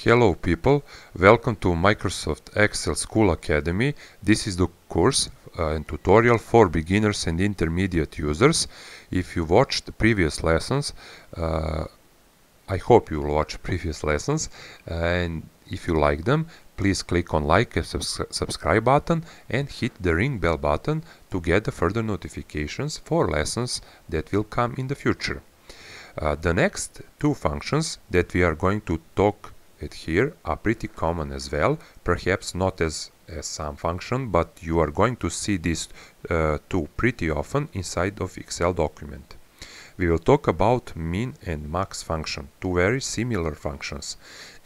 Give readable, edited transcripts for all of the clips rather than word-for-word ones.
Hello people, welcome to Microsoft Excel School Academy. This is the course and tutorial for beginners and intermediate users. If you watched the previous lessons, I hope you will watch previous lessons, and if you like them, please click on like and subscribe button and hit the ring bell button to get the further notifications for lessons that will come in the future. The next two functions that we are going to talk at here are pretty common as well, perhaps not as some function, but you are going to see these two pretty often inside of Excel document. We will talk about min and max function, two very similar functions,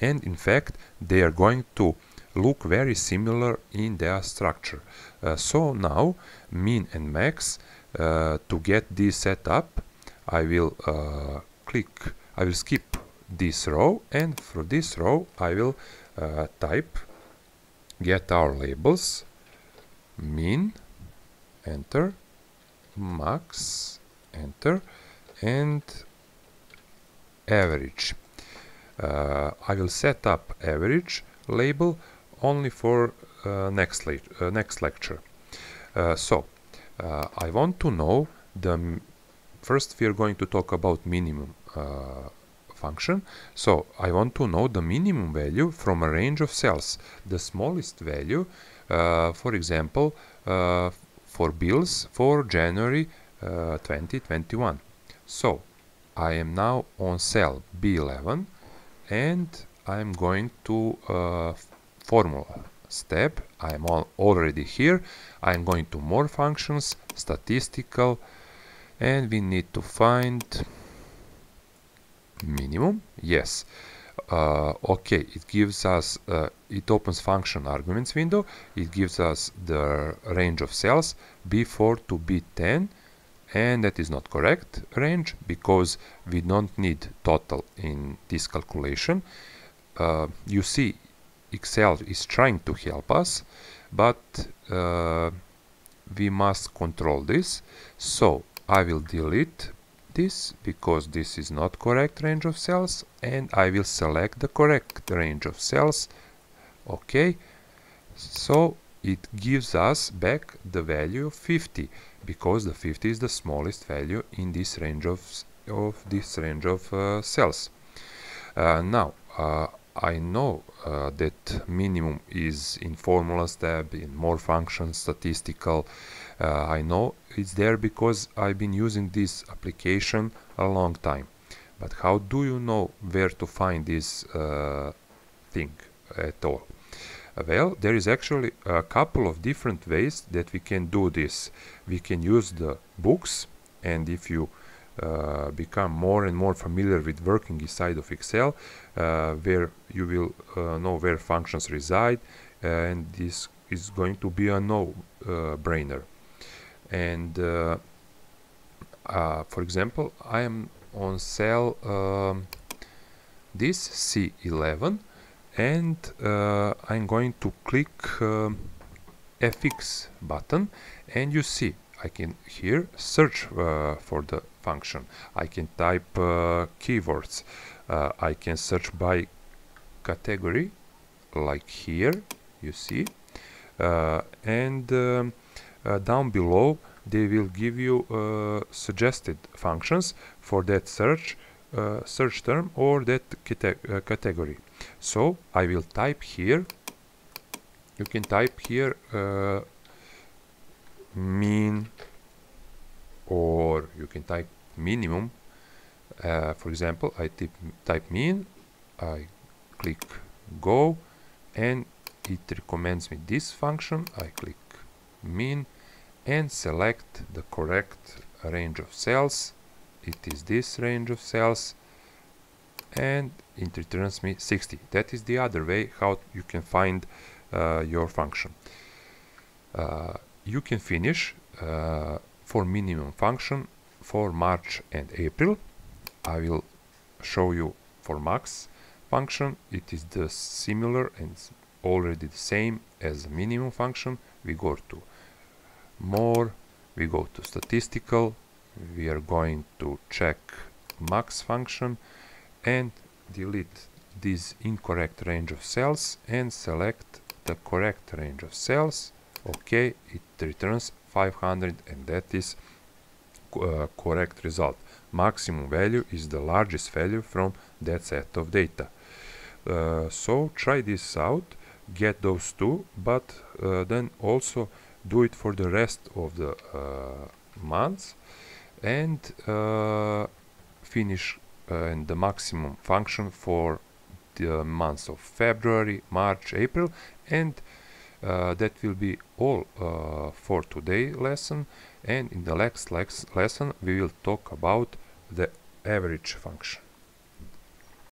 and in fact they are going to look very similar in their structure. So now min and max, to get this set up, I will skip this row, and for this row I will type get our labels, min, enter, max, enter, and average. I will set up average label only for next lecture. I want to know first we are going to talk about minimum function. So I want to know the minimum value from a range of cells. The smallest value, for example, for bills for January 2021. So I am now on cell B11 and I am going to formula step. I am already here. I am going to more functions, statistical, and we need to find minimum. Yes. Okay, it gives us it opens function arguments window. It gives us the range of cells B4 to B10, and that is not correct range because we don't need total in this calculation. You see, Excel is trying to help us, but we must control this. So I will delete this because this is not correct range of cells, and I will select the correct range of cells. Okay, so it gives us back the value of 50 because the 50 is the smallest value in this range of cells. Now I know that minimum is in formulas tab, in more functions, statistical. I know it's there because I've been using this application a long time. But how do you know where to find this thing at all? Well, there is actually a couple of different ways that we can do this. We can use the books, and if you become more and more familiar with working inside of Excel, where you will know where functions reside, and this is going to be a no-brainer. And for example, I am on cell this C11, and I'm going to click FX button, and you see I can here search for the function. I can type keywords. I can search by category, like here, you see, and down below they will give you suggested functions for that search term or that category. So I will type here. You can type here min, or you can type minimum. For example, I type min, I click go, and it recommends me this function. I click min and select the correct range of cells. It is this range of cells, and it returns me 60. That is the other way how you can find your function. You can finish for minimum function for March and April. I will show you for max function. It is the similar and already the same as the minimum function. We go to more, we go to statistical, we are going to check max function and delete this incorrect range of cells and select the correct range of cells. Okay, it returns 500, and that is correct result. Maximum value is the largest value from that set of data. So try this out, get those two, but then also do it for the rest of the months, and finish in the maximum function for the months of February, March, April, and that will be all for today's lesson. And in the next lesson we will talk about the average function.